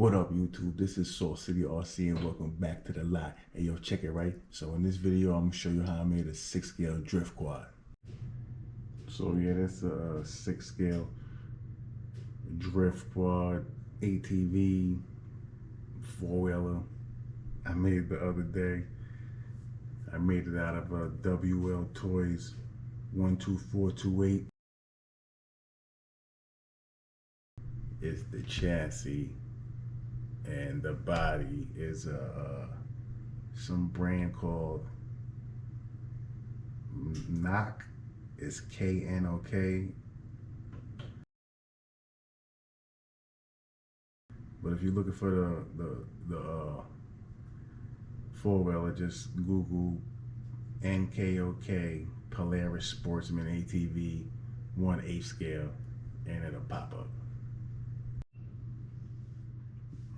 What up, YouTube? This is Soul City RC and welcome back to the lot. Hey, yo, check it, right? So in this video, I'm gonna show you how I made a 6-scale drift quad. So yeah, that's a 6-scale drift quad ATV 4-wheeler. I made it the other day. I made it out of a WLToys 12428. It's the chassis. And the body is some brand called NKOK. It's KNOK. But if you're looking for the 4-wheeler, just Google NKOK Polaris Sportsman ATV 1/8 scale, and it'll pop up.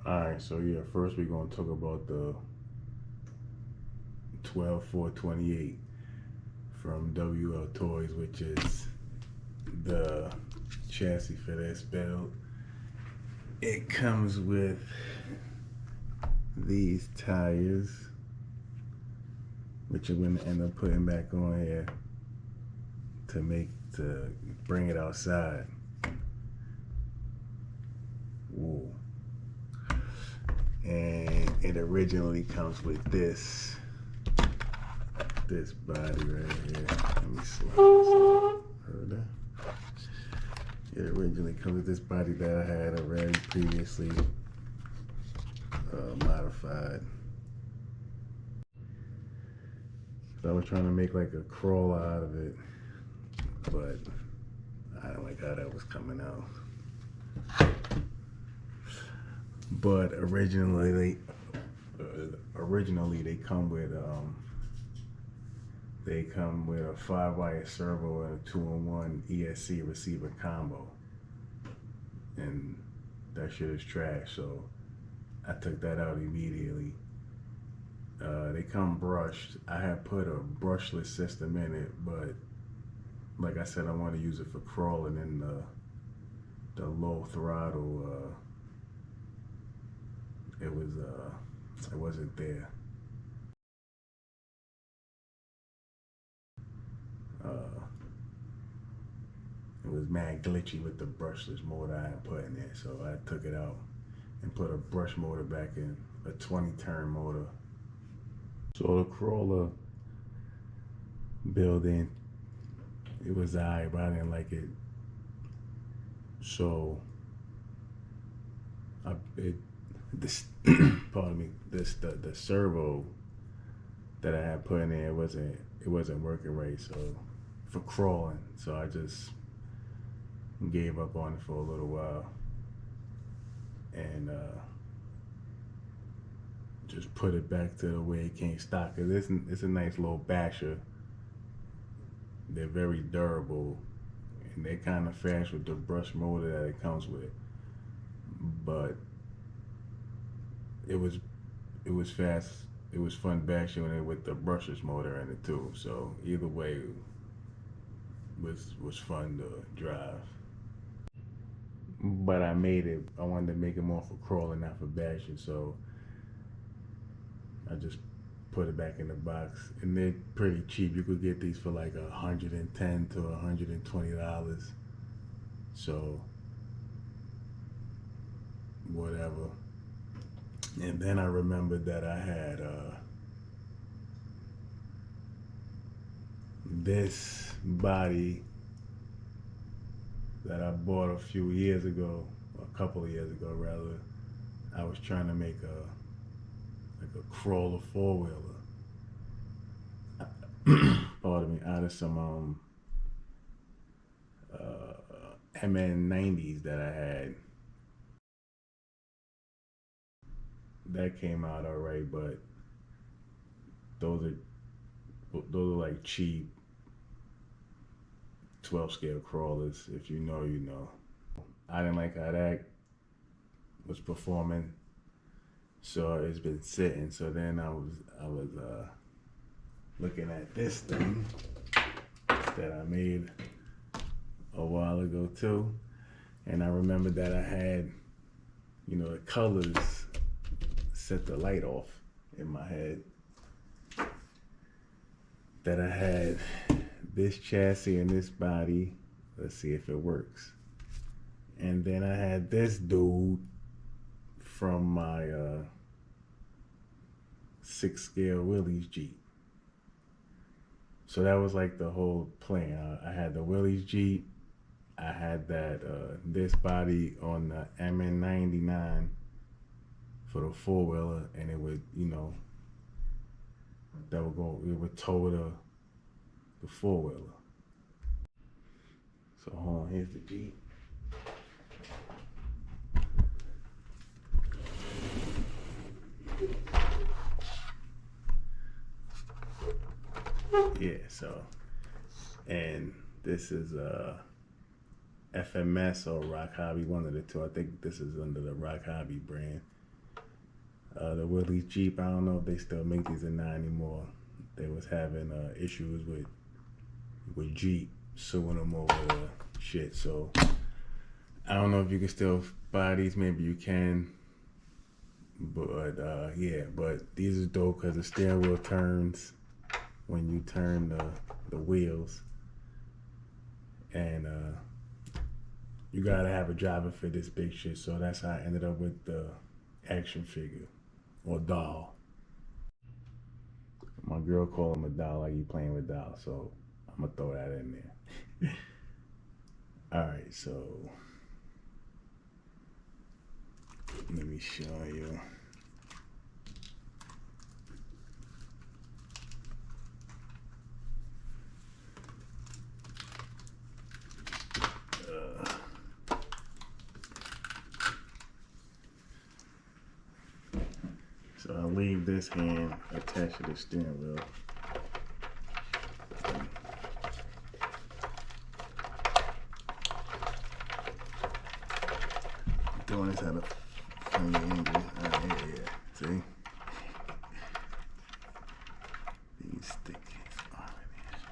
Alright, so yeah, first we're going to talk about the 12428 from WLToys, which is the chassis for this build. It comes with these tires, which I'm going to end up putting back on here to bring it outside. Whoa. And it originally comes with this body right here. Let me slide this heard that? It originally comes with this body that I had already previously modified. So I was trying to make like a crawler out of it, but I didn't like how that was coming out. But originally they come with a 5-wire servo and a 2-in-1 ESC receiver combo, and that shit is trash. So I took that out immediately. They come brushed. I had put a brushless system in it, but like I said, I want to use it for crawling, and the low throttle. It wasn't there. It was mad glitchy with the brushless motor I had put in there, so I took it out and put a brush motor back in, a 20-turn motor. So the crawler building, it was alright, but I didn't like it. So pardon me, the servo that I had put in there, it wasn't working right, so for crawling, so I just gave up on it for a little while and just put it back to the way it came stock. Cause it's a nice little basher. They're very durable and they're kind of fast with the brush motor that it comes with, but it was fast. It was fun bashing it with the brushless motor in it too. So either way, was fun to drive. But I wanted to make it more for crawling, not for bashing. So I just put it back in the box, and they're pretty cheap. You could get these for like $110 to $120. So whatever. And then I remembered that I had this body that I bought a few years ago, a couple of years ago rather. I was trying to make a crawler 4-wheeler. Pardon me, out of some MN90s that I had. That came out all right, but those are like cheap 12-scale crawlers. If you know, you know. I didn't like how that was performing, so it's been sitting. So then I was looking at this thing that I made a while ago too, and I remembered that I had you know, the colors set the light off in my head. That I had this chassis and this body. Let's see if it works. And then I had this dude from my 6-scale Willys Jeep. So that was like the whole plan. I had the Willys Jeep. I had that this body on the MN99 for the 4-wheeler, and it would, you know, that would go. It would tow the 4-wheeler. So hold on, here's the Jeep. Yeah, so, and this is FMS or Rock Hobby, one of the two. I think this is under the Rock Hobby brand. The Willys Jeep, I don't know if they still make these or not anymore. They was having issues with Jeep suing them over the shit. So I don't know if you can still buy these. Maybe you can. But yeah, but these are dope because the steering wheel turns when you turn the wheels, and you gotta have a driver for this big shit. So that's how I ended up with the action figure or doll. My girl called him a doll, like you playing with dolls. So I'm gonna throw that in there. All right, so let me show you. So I'll leave this hand attached to the steering wheel. Doing this at a funny angle. Yeah. See? These stickers are in there.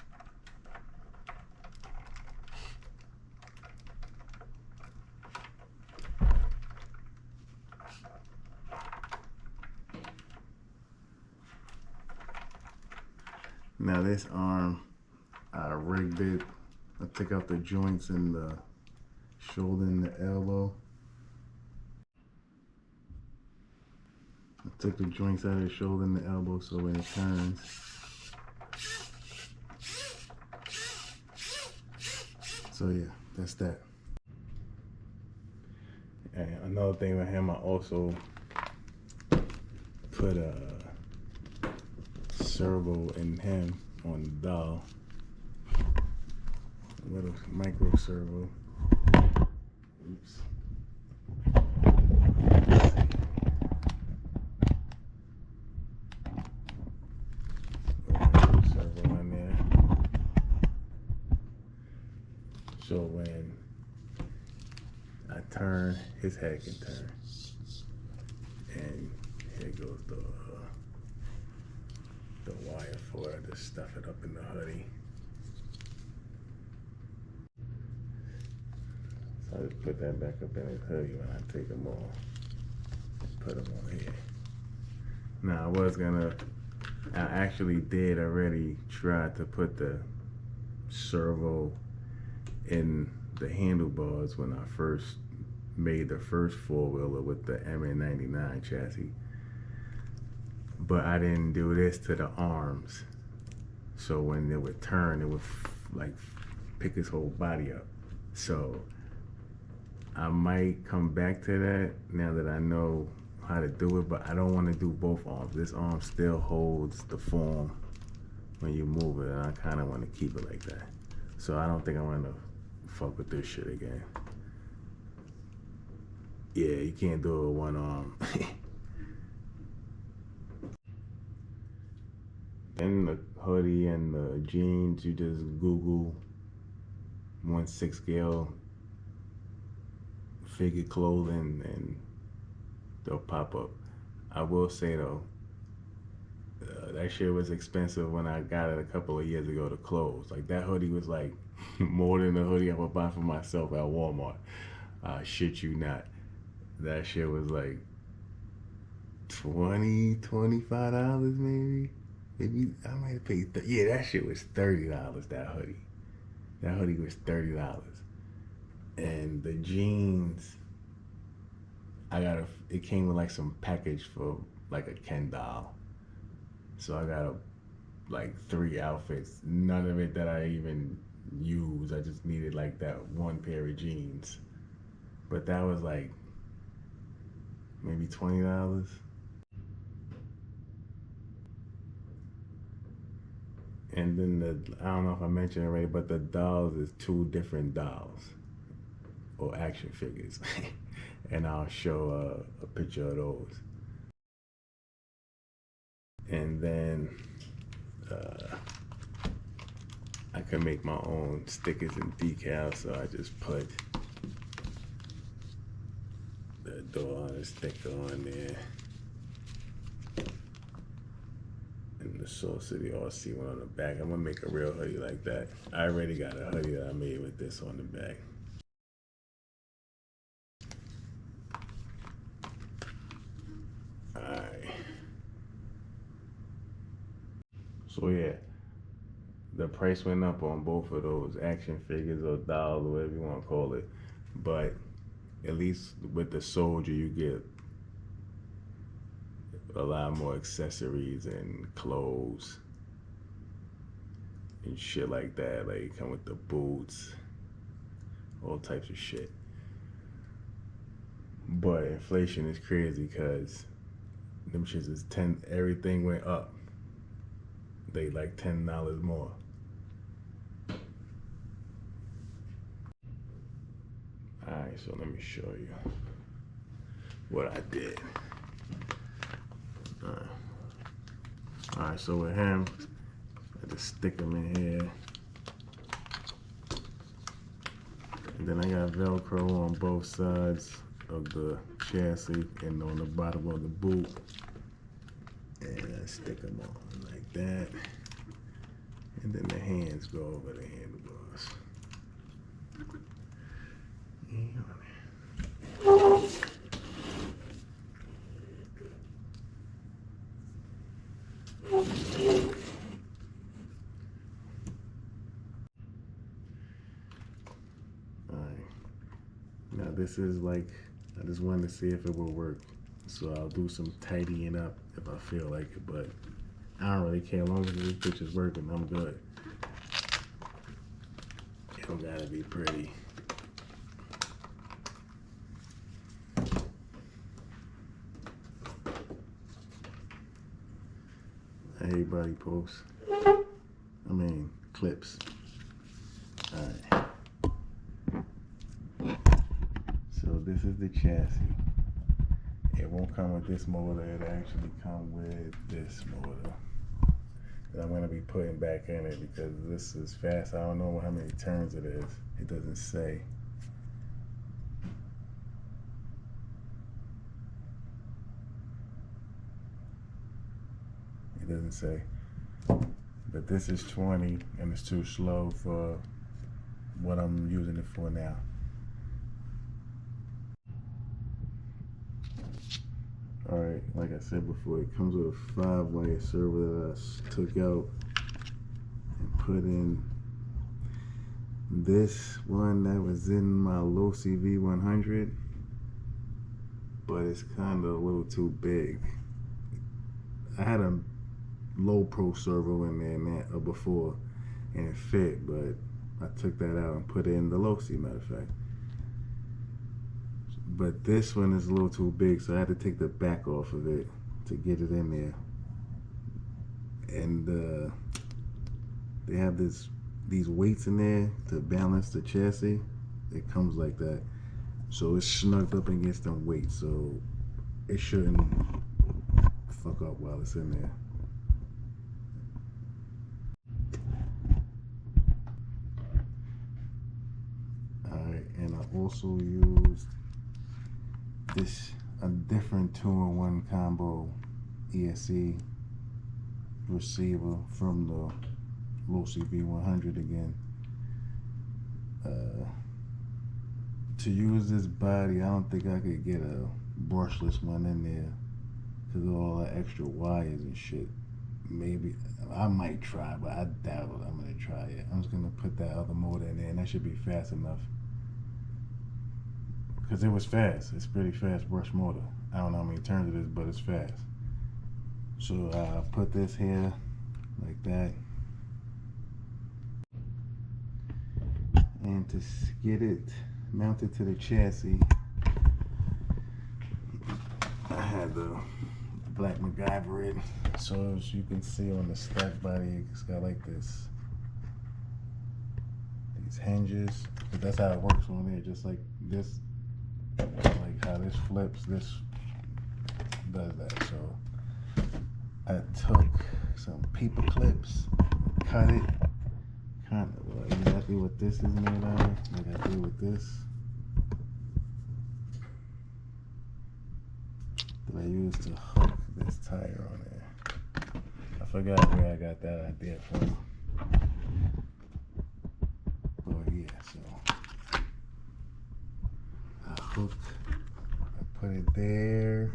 Now this arm, I rigged it. I took out the joints in the shoulder and the elbow. I took the joints out of the shoulder and the elbow so when it turns, so yeah, that's that. And another thing with him, I also put a servo in him on the doll, a little micro servo. Oops. So when I turn, his head can turn. And here goes the wire for it to stuff it up in the hoodie. So I just put that back up in his hoodie when I take them off and put them on here. Now I actually did already try to put the servo in the handlebars when I first made the first 4-wheeler with the MN99 chassis, but I didn't do this to the arms, so when it would turn, it would like pick his whole body up. So I might come back to that now that I know how to do it, but I don't want to do both arms. This arm still holds the form when you move it, and I kind of want to keep it like that. So I don't think I want to fuck with this shit again. Yeah, you can't do it with one arm. Then the hoodie and the jeans, you just Google 1/6 scale figure clothing and they'll pop up. I will say though, that shit was expensive when I got it a couple of years ago to clothes. Like that hoodie was like more than the hoodie I would buy for myself at Walmart. Shit you not. That shit was like $25 maybe. Maybe I might have paid. Yeah, that shit was $30. That hoodie. That hoodie was $30. And the jeans, I got a. It came with like some package for like a Ken doll. So I got like 3 outfits. None of it that I even used. I just needed like that one pair of jeans. But that was like maybe $20. And then I don't know if I mentioned already, but the dolls is 2 different dolls or action figures. And I'll show a picture of those. And then uh, I can make my own stickers and decals, so I just put the DoorHunter sticker on there. And the Soul City RC one on the back. I'm gonna make a real hoodie like that. I already got a hoodie that I made with this on the back. Alright. So yeah, the price went up on both of those action figures or dolls or whatever you want to call it. But at least with the soldier, you get a lot more accessories and clothes and shit like that. Like come with the boots, all types of shit. But inflation is crazy because them shits is 10. Everything went up. They like $10 more. Alright, so let me show you what I did. Alright, so with him, I just stick him in here. And then I got Velcro on both sides of the chassis and on the bottom of the boot. And I stick them on like that. And then the hands go over the handlebars. Now this is like, I just wanted to see if it will work. So I'll do some tidying up if I feel like it, but I don't really care. As long as this bitch is working, I'm good. It don't gotta be pretty. I hate body posts. I mean, clips. Alright. So this is the chassis. It won't come with this motor, it actually come with this motor that I'm gonna be putting back in it because this is fast. I don't know how many turns it is. It doesn't say. It doesn't say. But this is 20 and it's too slow for what I'm using it for now. Alright, like I said before, it comes with a 5-wire servo that I took out and put in this one that was in my low CV100, but it's kind of a little too big. I had a low pro servo in there before and it fit, but I took that out and put it in the low C, matter of fact. But this one is a little too big, so I had to take the back off of it to get it in there. And they have these weights in there to balance the chassis. It comes like that, so it's snugged up against them weights, so it shouldn't fuck up while it's in there. Alright, and I also used a different 2-in-1 combo ESC receiver from the low CV100 again, to use this body, I don't think I could get a brushless one in there because of all the extra wires and shit. Maybe I might try, but I doubt I'm gonna try it. I'm just gonna put that other motor in there, and that should be fast enough. Because it was fast. It's pretty fast brush motor. I don't know how many turns it is, but it's fast. So I'll put this here like that. And to get it mounted to the chassis, I had the Black MacGyver it. So as you can see on the stock body, it's got like these hinges. But that's how it works on there, just like this. Like how this flips, this does that. So I took some paper clips, cut it, kind of exactly what this is made out of, like I did with this. That I used to hook this tire on there. I forgot where I got that idea from. But yeah, so I hooked, I put it there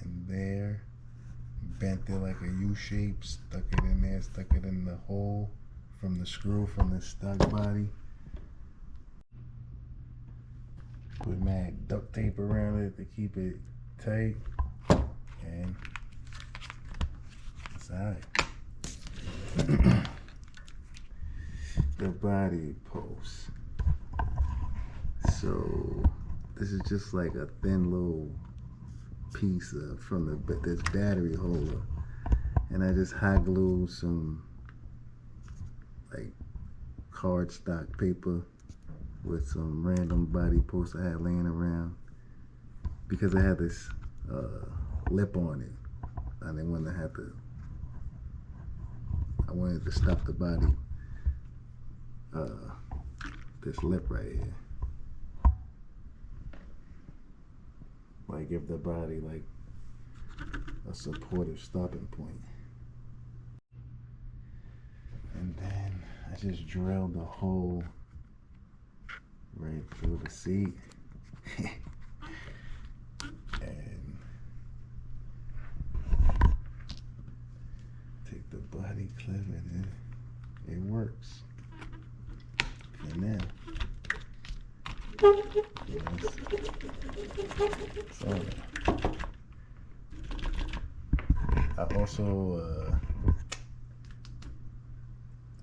and there, bent it like a U shape, stuck it in there, stuck it in the hole from the screw from the stock body. Put mad duct tape around it to keep it tight, and it's alright. The body post. So this is just like a thin little piece from this battery holder, and I just hot glued some like cardstock paper with some random body posts I had laying around because I had this lip on it. I didn't want to have to. I wanted to stop the body. This lip right here. Like give the body like a supportive stopping point. And then I just drilled the hole right through the seat. And take the body clip and it works. And now so I also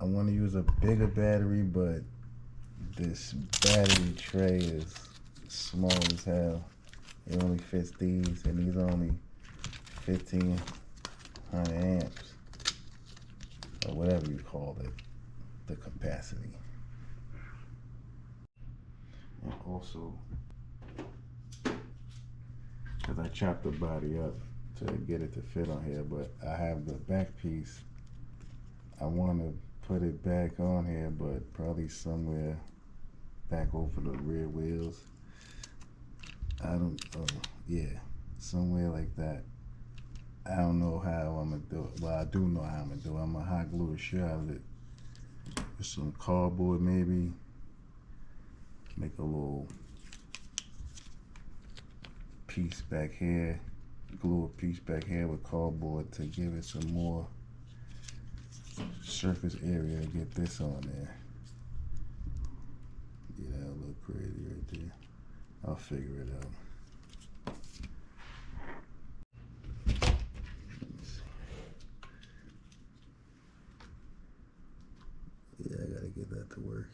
I want to use a bigger battery, but this battery tray is small as hell. It only fits these, and these are only 1500 amps or whatever you call it, the capacity. And also, because I chopped the body up to get it to fit on here, but I have the back piece. I want to put it back on here, but probably somewhere back over the rear wheels. I don't, yeah, somewhere like that. I don't know how I'm gonna do it. Well, I do know how I'm gonna do it. I'm gonna hot glue a shit out of it with some cardboard, maybe. Make a little piece back here, glue a piece back here with cardboard to give it some more surface area to get this on there. Yeah, that'll look crazy right there. I'll figure it out. Yeah, I gotta get that to work.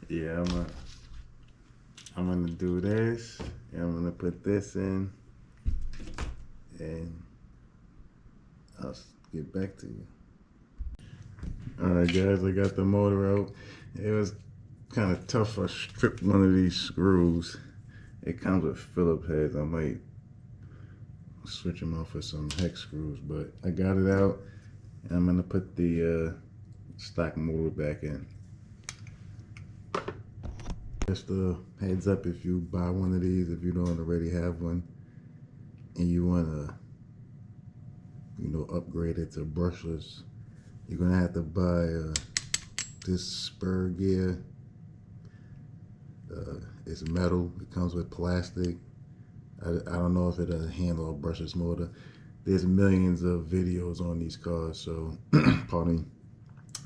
Yeah, I'm gonna do this, and I'm gonna put this in, and I'll get back to you. Alright guys, I got the motor out. It was kind of tough. I stripped one of these screws. It comes with Phillips heads. I might switch them off with some hex screws, but I got it out, and I'm gonna put the stock motor back in. Just a heads up, if you buy one of these, if you don't already have one, and you wanna, upgrade it to brushless, you're gonna have to buy This spur gear is metal. It comes with plastic. I don't know if it'll handle a brushless motor. There's millions of videos on these cars, so pardon me.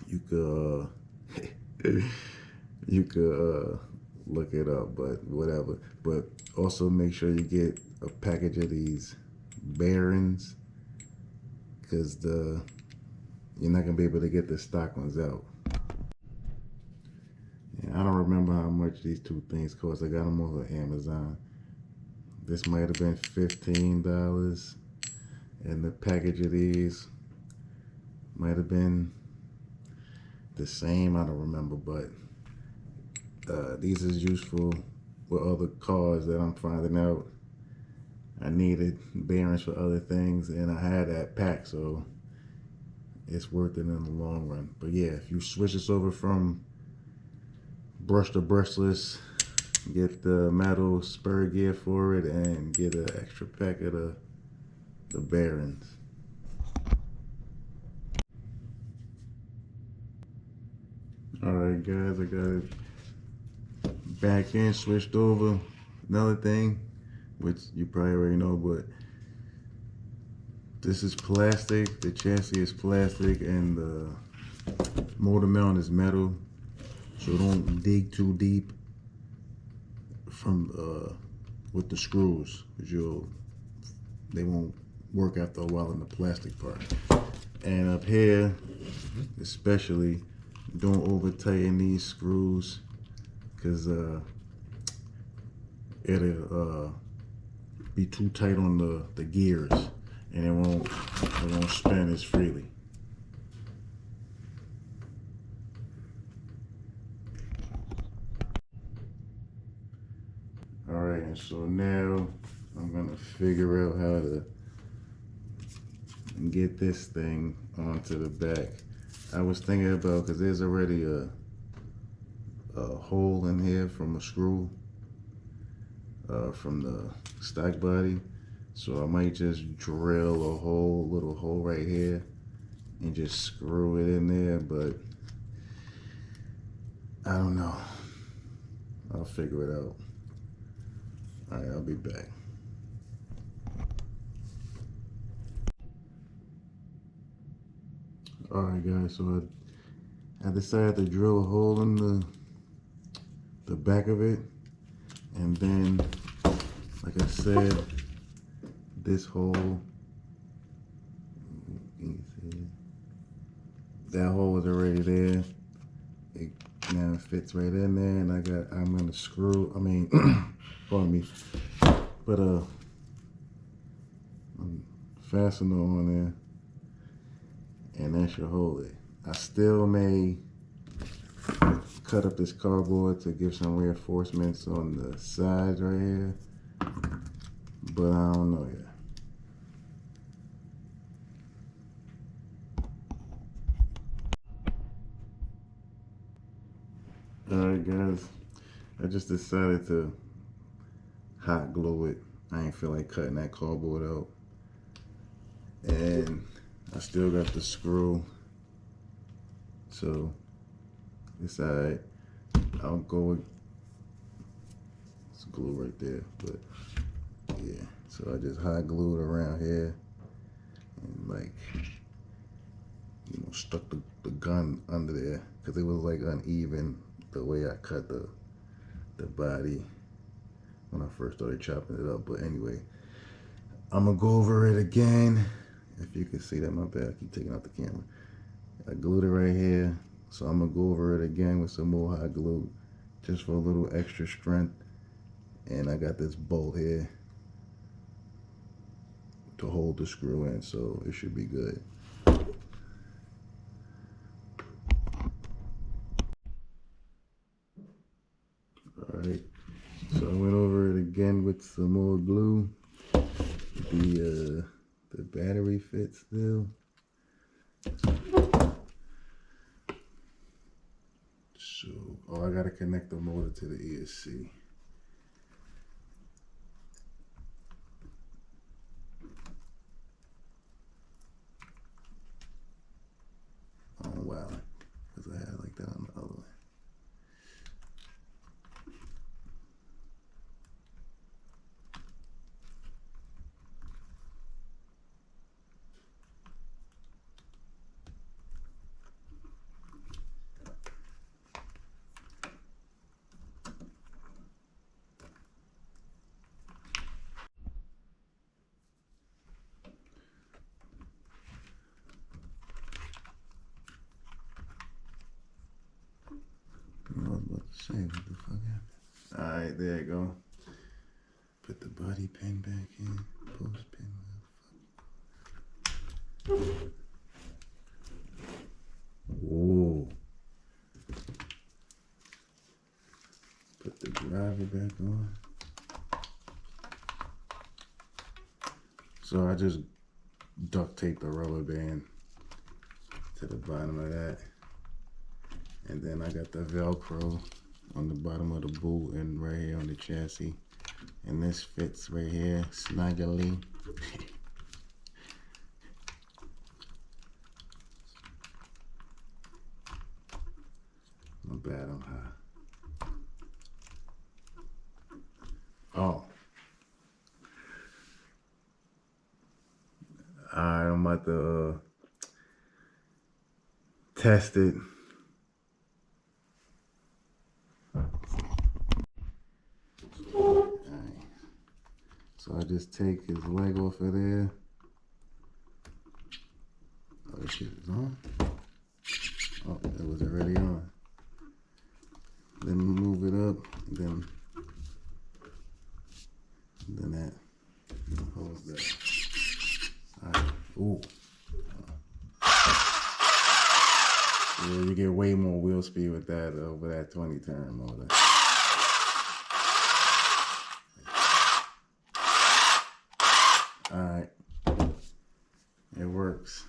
You could you could look it up, but whatever. But also make sure you get a package of these bearings, because you're not gonna be able to get the stock ones out. Yeah, I don't remember how much these two things cost. I got them off of Amazon. This might have been $15, and the package of these might have been the same. I don't remember, but these is useful with other cars that I'm finding out. I needed bearings for other things, and I had that pack, so it's worth it in the long run. But yeah, if you switch this over from brush to brushless, get the metal spur gear for it, and get an extra pack of the bearings. Alright guys, I got it back in, switched over. Another thing, which you probably already know, but this is plastic, the chassis is plastic, and the motor mount is metal, so don't dig too deep from with the screws, because they won't work after a while in the plastic part. And up here especially, don't over tighten these screws, because it'll be too tight on the gears, and it won't spin as freely. Alright, and so now I'm gonna figure out how to get this thing onto the back. I was thinking about, because there's already a hole in here from a screw from the stock body, so I might just drill a little hole right here and just screw it in there, but I don't know. I'll figure it out. Alright, I'll be back. Alright guys, so I decided to drill a hole in the back of it, and then, like I said, this hole, that hole was already there. It now fits right in there, and I'm gonna screw, pardon me, put a fastener on there, and that should hold it. I still may cut up this cardboard to give some reinforcements on the sides right here, but I don't know yet. Alright guys, I just decided to hot glue it. I ain't feel like cutting that cardboard out, and I still got the screw, so it's alright. I'll go with some glue right there, but yeah, so I just hot glued around here and stuck the gun under there, because it was like uneven the way I cut the body when I first started chopping it up. But anyway, I'm gonna go over it again. If you can see that, my bad, I keep taking out the camera. I glued it right here, so I'm gonna go over it again with some more hot glue, just for a little extra strength. And I got this bolt here to hold the screw in, so it should be good. Alright, so I went over it again with some more glue. The battery fits still. So, I gotta connect the motor to the ESC. Oh wow, because I had like that on the Say what the fuck happened. Alright, there you go. Put the body pin back in. Post pin. Whoa. Put the driver back on. So I just duct taped the rubber band to the bottom of that. And then I got the Velcro on the bottom of the boot and right here on the chassis. And this fits right here, snugly. My bad, I'm high. Oh. Alright, I'm about to test it. Alright. So I just take his leg off of there. Oh, this shit is on. Oh, it was already on. Then move it up, and then that holds that. Alright. Ooh. Yeah, you get way more wheel speed with that over that 20 turn motor. Alright. It works.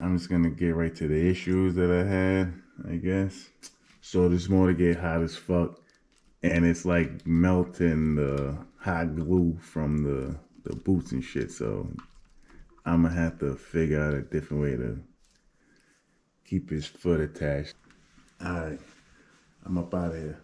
I'm just gonna get right to the issues that I had, I guess. So this motor get hot as fuck, and it's like melting the hot glue from the boots and shit. So I'm gonna have to figure out a different way to keep his foot attached. All right, I'm up out of here.